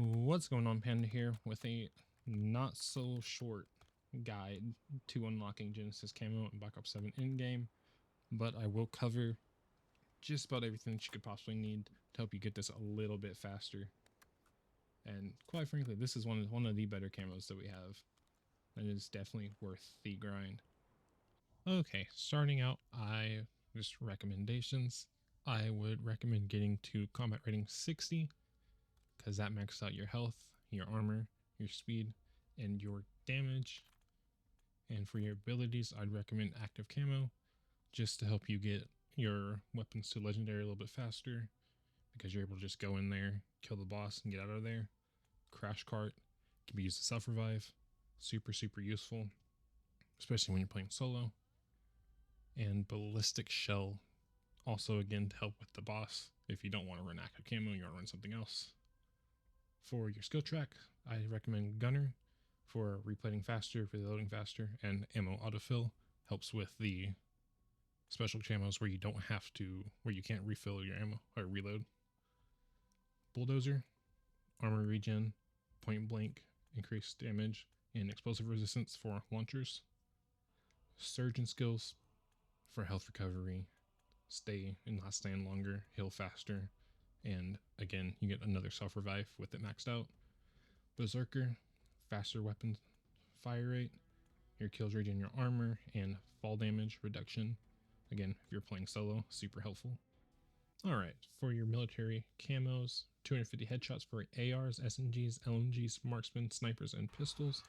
What's going on, Panda here with a not so short guide to unlocking Genesis Camo and Black Ops 7 in-game, but I will cover just about everything that you could possibly need to help you get this a little bit faster. And quite frankly, this is one of the better camos that we have, and it is definitely worth the grind. Okay, starting out, just recommendations. I would recommend getting to combat rating 60, because that maxes out your health, your armor, your speed, and your damage. And for your abilities, I'd recommend active camo, just to help you get your weapons to legendary a little bit faster, because you're able to just go in there, kill the boss, and get out of there. Crash cart can be used to self-revive, super useful, especially when you're playing solo. And ballistic shell, also again to help with the boss. If you don't want to run active camo, you want to run something else. For your skill track, I recommend Gunner for replaying faster, reloading faster, and ammo autofill helps with the special camos where you can't refill your ammo or reload. Bulldozer, armor regen, point blank, increased damage, and explosive resistance for launchers. Surgeon skills for health recovery, stay and last stand longer, heal faster, and again, you get another self-revive with it maxed out. Berserker, faster weapon fire rate, your kills regen your armor, and fall damage reduction. Again, if you're playing solo, super helpful. Alright, for your military camos, 250 headshots for ARs, SMGs, LMGs, marksmen, snipers, and pistols.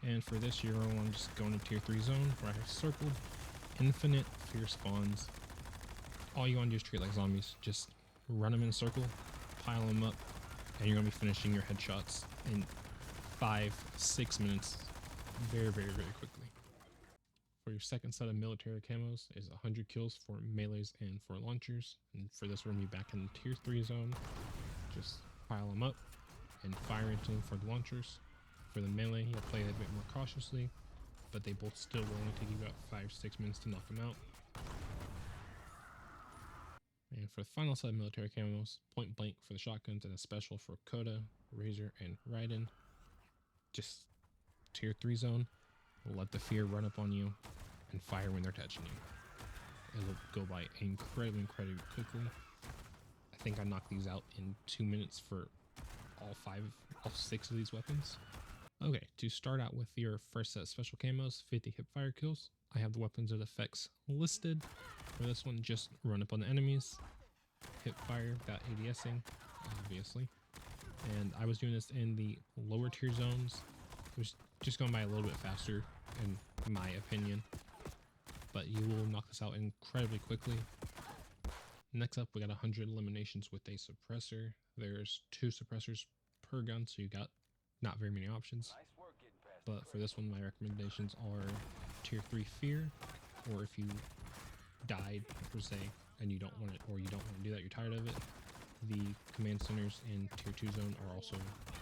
And for this, you're going to want to just go into tier 3 zone, where I have circled. Infinite fear spawns. All you want to do is treat like zombies. Just run them in a circle, pile them up, and you're going to be finishing your headshots in 5-6 minutes very quickly. For your second set of military camos is 100 kills for melees and for launchers. And for this, we're going to be back in the tier 3 zone. Just pile them up and fire into them for the launchers. For the melee, you'll play a bit more cautiously, but they both still will only take you about 5-6 minutes to knock them out. And for the final set of military camos, point blank for the shotguns and a special for Coda, Razor, and Raiden. Just tier 3 zone, let the fear run up on you, and fire when they're touching you. It'll go by incredibly quickly. I think I knocked these out in 2 minutes for all 6 of these weapons. Okay, to start out with your first set of special camos, 50 hipfire kills. I have the weapons and effects listed. For this one, just run up on the enemies, hip fire without ADSing, obviously. And I was doing this in the lower tier zones. It was just going by a little bit faster, in my opinion. But you will knock this out incredibly quickly. Next up, we got 100 eliminations with a suppressor. There's 2 suppressors per gun, so you got not very many options. But for this one, my recommendations are tier 3 fear, or if you died per se and you don't want it, or you don't want to do that, you're tired of it, the command centers in tier 2 zone are also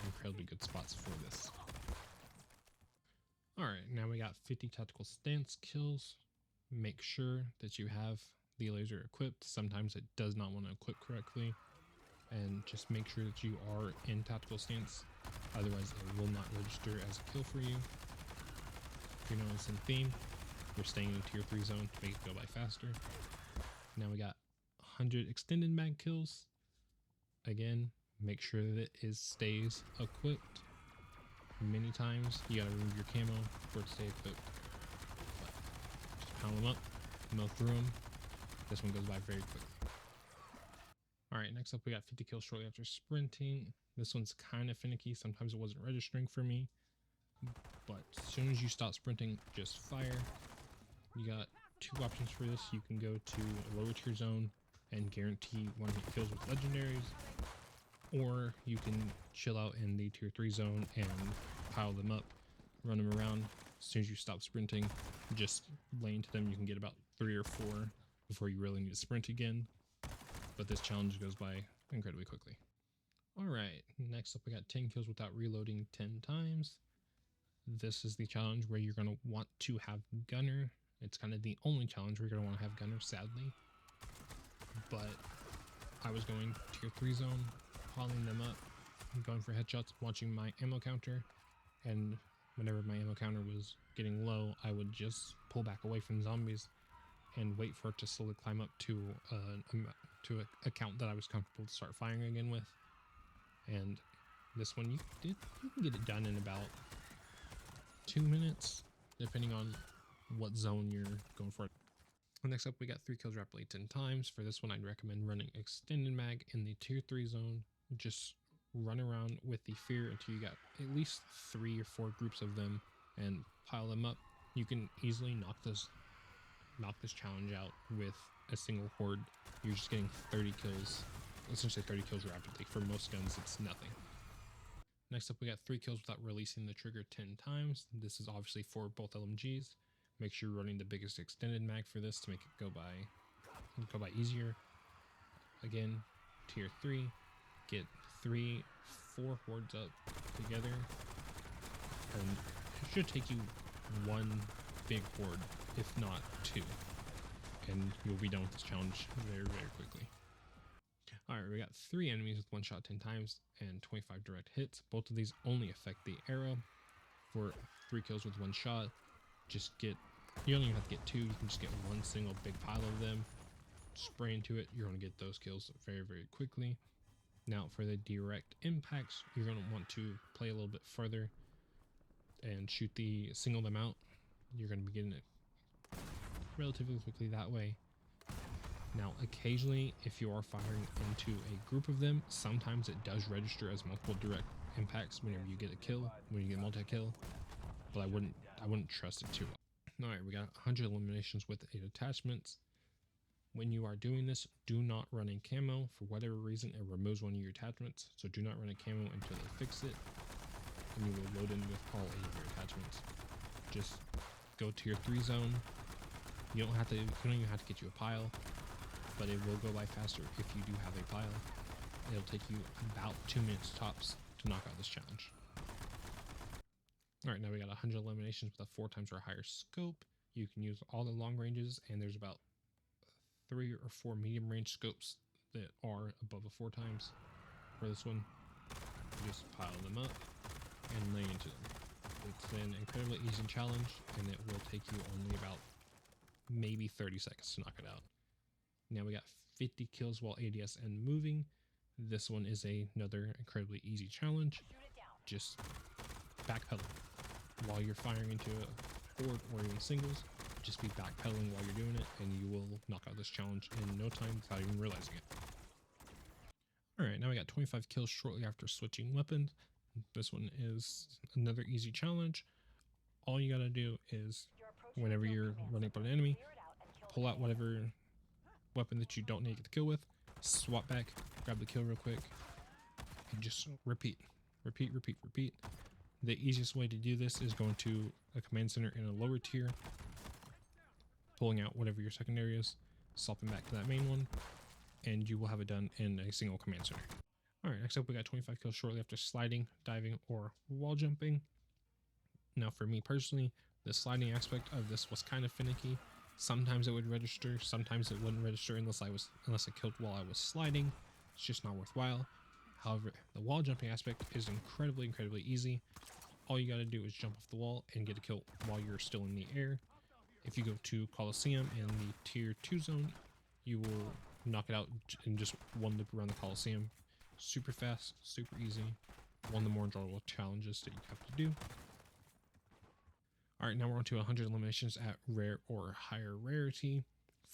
incredibly good spots for this. Alright, now we got 50 tactical stance kills. Make sure that you have the laser equipped. Sometimes it does not want to equip correctly, and just make sure that you are in tactical stance, otherwise it will not register as a kill for you. If you're not in some theme, you're staying in tier 3 zone to make it go by faster. Now we got 100 extended mag kills. Again, make sure that it stays equipped. Many times you gotta remove your camo for it to stay equipped. But just pile them up, mill through them. This one goes by very quickly. Alright, next up we got 50 kills shortly after sprinting. This one's kind of finicky. Sometimes it wasn't registering for me. But as soon as you stop sprinting, just fire. You got 2 options for this. You can go to a lower tier zone and guarantee 1-hit kills with legendaries. Or you can chill out in the tier 3 zone and pile them up, run them around. As soon as you stop sprinting, just lay into them. You can get about 3 or 4 before you really need to sprint again. But this challenge goes by incredibly quickly. Alright, next up we got 10 kills without reloading 10 times. This is the challenge where you're going to want to have Gunner. It's kind of the only challenge where you're going to want to have Gunner, sadly. But I was going tier 3 zone, piling them up, going for headshots, watching my ammo counter, and whenever my ammo counter was getting low, I would just pull back away from zombies and wait for it to slowly climb up to a count that I was comfortable to start firing again with. And this one, you can get it done in about 2 minutes, depending on what zone you're going for. Next up, we got 3 kills rapidly 10 times. For this one, I'd recommend running extended mag in the tier 3 zone. Just run around with the fear until you got at least 3 or 4 groups of them and pile them up. You can easily knock this challenge out with a single horde. You're just getting 30 kills, essentially 30 kills rapidly. For most guns, it's nothing. Next up, we got 3 kills without releasing the trigger 10 times. This is obviously for both LMGs. Make sure you're running the biggest extended mag for this to make it go by easier. Again, tier 3, get 3, 4 hordes up together, and it should take you 1 big horde, if not 2, and you'll be done with this challenge very, very quickly. Alright, we got 3 enemies with 1 shot 10 times and 25 direct hits. Both of these only affect the arrow. For 3 kills with 1 shot, you don't even have to get 2, you can just get 1 single big pile of them, spray into it, you're going to get those kills very, very quickly. Now for the direct impacts, you're going to want to play a little bit further and single them out. You're going to be getting it relatively quickly that way. Now occasionally, if you are firing into a group of them, sometimes it does register as multiple direct impacts whenever you get a kill, when you get multi-kill, but I wouldn't trust it too well. Alright, we got 100 eliminations with 8 attachments. When you are doing this, do not run in camo. For whatever reason, it removes one of your attachments, so do not run in camo until they fix it, and you will load in with all 8 of your attachments. Just go to your 3 zone. You don't even have to get you a pile, but it will go by faster if you do have a pile. It'll take you about 2 minutes tops to knock out this challenge. Alright, now we got 100 eliminations with a 4 times or higher scope. You can use all the long ranges, and there's about 3 or 4 medium range scopes that are above a 4 times. For this one, you just pile them up and lay into them. It's an incredibly easy challenge, and it will take you only about maybe 30 seconds to knock it out. Now we got 50 kills while ADS and moving. This one is another incredibly easy challenge. Just backpedal while you're firing into a horde or even singles. Just be backpedaling while you're doing it, and you will knock out this challenge in no time without even realizing it. Alright, now we got 25 kills shortly after switching weapons. This one is another easy challenge. All you gotta do is, whenever you're running up on an enemy, pull out whatever weapon that you don't need to get the kill with, swap back, grab the kill real quick, and just repeat. The easiest way to do this is going to a command center in a lower tier, pulling out whatever your secondary is, swapping back to that main one, and you will have it done in a single command center. Alright, next up we got 25 kills shortly after sliding, diving, or wall jumping. Now for me personally, the sliding aspect of this was kind of finicky. Sometimes it would register, sometimes it wouldn't register unless I killed while I was sliding. It's just not worthwhile. However, the wall jumping aspect is incredibly easy. All you gotta do is jump off the wall and get a kill while you're still in the air. If you go to Coliseum in the tier 2 zone, you will knock it out in just 1 loop around the Coliseum. Super fast, super easy. One of the more enjoyable challenges that you have to do. Alright, now we're on to 100 eliminations at rare or higher rarity.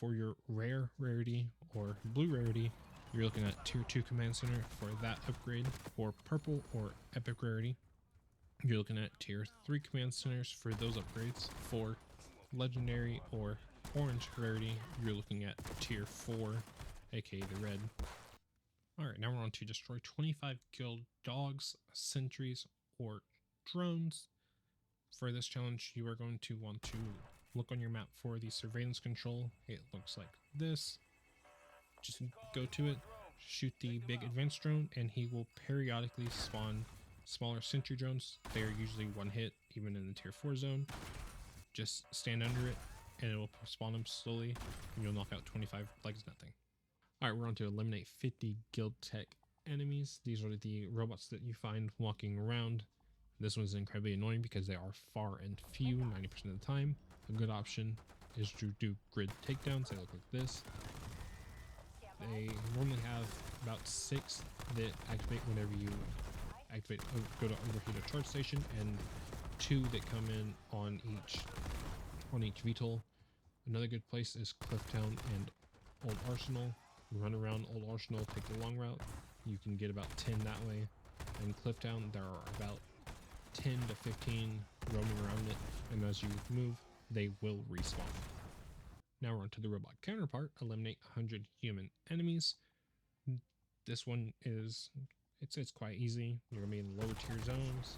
For your rare rarity or blue rarity, you're looking at tier 2 command center for that upgrade. For purple or epic rarity, you're looking at tier 3 command centers for those upgrades. For legendary or orange rarity, you're looking at tier 4, aka the red. Alright, now we're on to destroy 25 killed dogs, sentries, or drones. For this challenge, you are going to want to look on your map for the surveillance control. It looks like this. Just go to it, shoot the big advanced drone, and he will periodically spawn smaller sentry drones. They are usually 1 hit, even in the tier 4 zone. Just stand under it, and it will spawn them slowly, and you'll knock out 25 like it's nothing. Alright, we're on to eliminate 50 guild tech enemies. These are the robots that you find walking around. This one's incredibly annoying because they are far and few 90% of the time. A good option is to do grid takedowns. They look like this. They normally have about 6 that activate whenever you go to overheat a charge station, and 2 that come in on each VTOL. Another good place is Clifftown and Old Arsenal. Run around Old Arsenal, take the long route. You can get about 10 that way. In Clifftown, there are about 10 to 15 roaming around it, and as you move, they will respawn. Now we're on to the robot counterpart. Eliminate 100 human enemies. This one is, it's quite easy. You're going to be in low tier zones.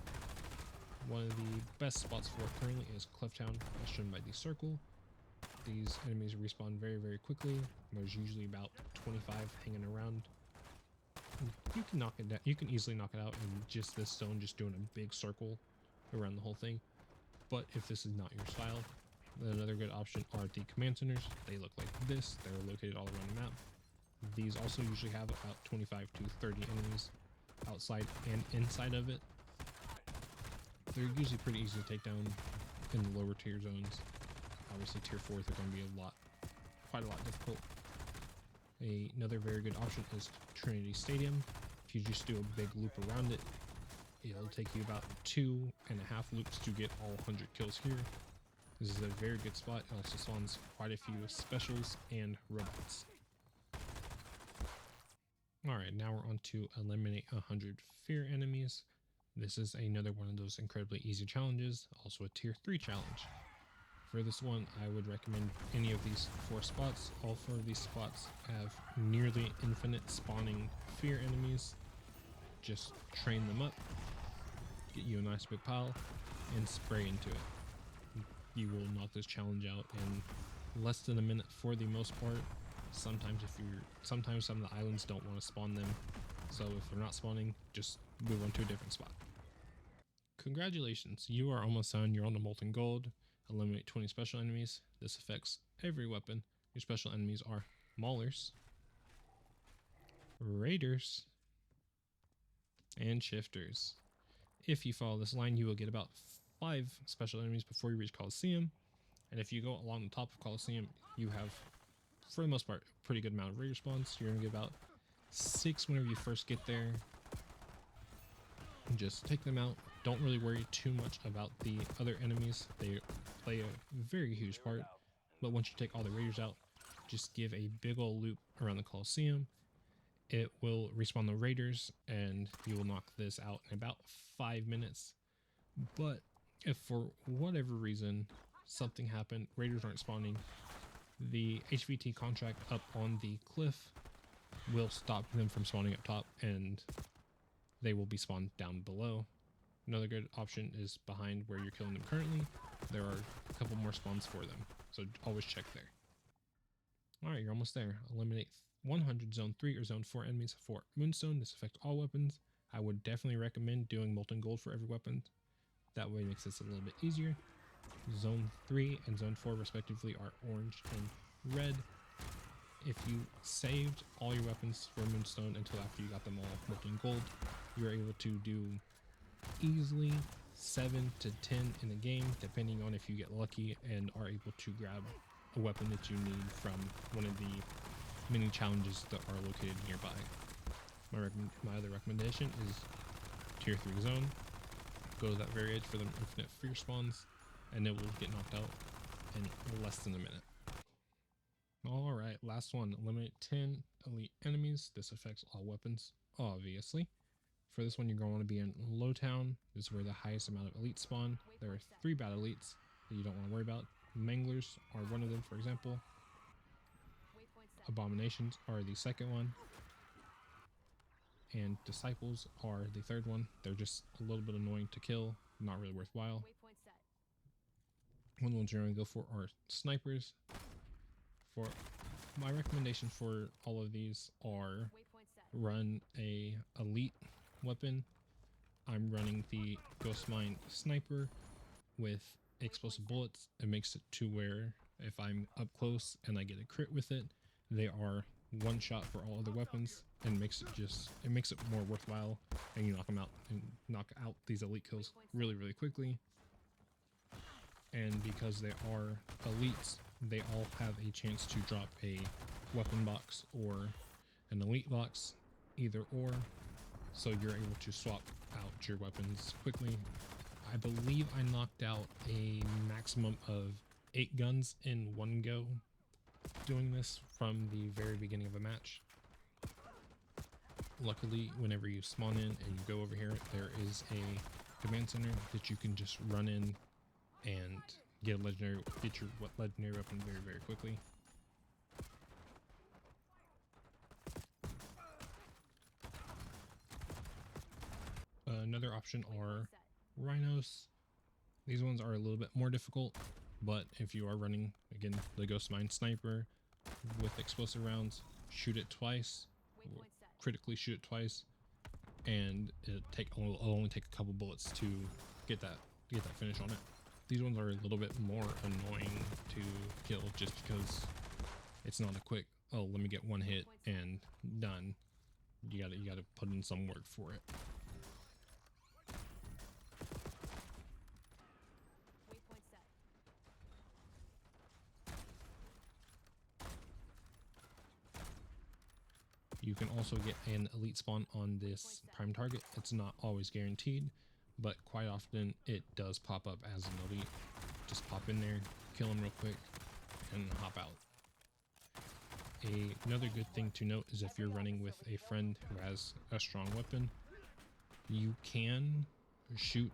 One of the best spots for it currently is Clifftown, as shown by the circle. These enemies respawn very, very quickly. There's usually about 25 hanging around. You can knock it down. You can easily knock it out in just this zone, just doing a big circle around the whole thing. But if this is not your style, then another good option are the command centers. They look like this. They're located all around the map. These also usually have about 25 to 30 enemies outside and inside of it. They're usually pretty easy to take down in the lower tier zones. Obviously tier 4s are going to be quite a lot difficult. Another very good option is Trinity Stadium. If you just do a big loop around it, it'll take you about 2.5 loops to get all 100 kills here. This is a very good spot. It also spawns quite a few specials and robots. Alright, now we're on to eliminate 100 fear enemies. This is another one of those incredibly easy challenges, also a tier 3 challenge. For this one, I would recommend any of these 4 spots. All 4 of these spots have nearly infinite spawning fear enemies. Just train them up, get you a nice big pile, and spray into it. You will knock this challenge out in less than a minute for the most part. Sometimes some of the islands don't want to spawn them, so if they're not spawning, just move on to a different spot. Congratulations, you are almost done. You're on the Molten Gold. Eliminate 20 special enemies. This affects every weapon. Your special enemies are Maulers, Raiders, and Shifters. If you follow this line, you will get about 5 special enemies before you reach Coliseum. And if you go along the top of Coliseum, you have, for the most part, a pretty good amount of Raider spawns. You're going to get about 6 whenever you first get there. And just take them out. Don't really worry too much about the other enemies. They play a very huge part. But once you take all the Raiders out, just give a big old loop around the Coliseum. It will respawn the Raiders, and you will knock this out in about 5 minutes. But if for whatever reason something happened, Raiders aren't spawning, the HVT contract up on the cliff will stop them from spawning up top, and they will be spawned down below. Another good option is behind where you're killing them currently. There are a couple more spawns for them, so always check there. Alright, you're almost there. Eliminate 100 Zone 3 or Zone 4 enemies for Moonstone. This affects all weapons. I would definitely recommend doing Molten Gold for every weapon. That way it makes this a little bit easier. Zone 3 and Zone 4 respectively are orange and red. If you saved all your weapons for Moonstone until after you got them all Molten Gold, you are able to do easily 7 to 10 in the game, depending on if you get lucky and are able to grab a weapon that you need from one of the many challenges that are located nearby. My other recommendation is Tier 3 Zone. Go to that very edge for them infinite fear spawns, and it will get knocked out in less than a minute. Alright, last one. Eliminate 10 elite enemies. This affects all weapons, obviously. For this one, you're going to want to be in Lowtown. This is where the highest amount of elites spawn. There are 3 bad elites that you don't want to worry about. Manglers are one of them, for example. Abominations are the second one. And Disciples are the third one. They're just a little bit annoying to kill, not really worthwhile. One of the ones you're going to go for are Snipers. For my recommendation for all of these are run a elite weapon. I'm running the Ghost Mine Sniper with explosive bullets. It makes it to where if I'm up close and I get a crit with it, they are one shot for all other weapons, and makes it more worthwhile, and you knock them out and knock out these elite kills really quickly. And because they are elites, they all have a chance to drop a weapon box or an elite box, either or, so you're able to swap out your weapons quickly. I believe I knocked out a maximum of 8 guns in one go doing this from the very beginning of a match. Luckily, whenever you spawn in and you go over here, there is a command center that you can just run in and get your legendary weapon very quickly. Another option are rhinos. These ones are a little bit more difficult, but if you are running, again, the Ghost Mine Sniper with explosive rounds, shoot it twice, critically shoot it twice, and it'll only take a couple bullets to get that finish on it. These ones are a little bit more annoying to kill just because it's not a quick, oh, let me get one hit and done. You gotta put in some work for it. You can also get an elite spawn on this prime target. It's not always guaranteed, but quite often it does pop up as an elite. Just pop in there, kill them real quick, and hop out. Another good thing to note is if you're running with a friend who has a strong weapon, you can shoot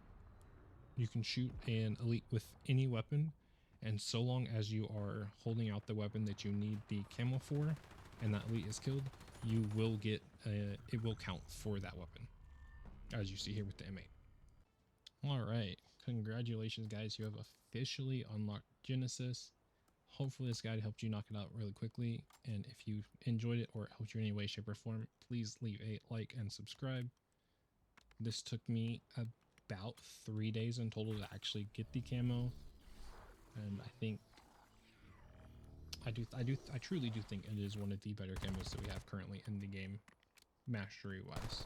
an elite with any weapon, and so long as you are holding out the weapon that you need the camo for, and that elite is killed, you will get it will count for that weapon, as you see here with the M8. All right, congratulations guys, you have officially unlocked Genesis. Hopefully this guide helped you knock it out really quickly, and if you enjoyed it or it helped you in any way, shape, or form, please leave a like and subscribe. This took me about 3 days in total to actually get the camo, and I think I truly do think it is one of the better camos that we have currently in the game, mastery wise.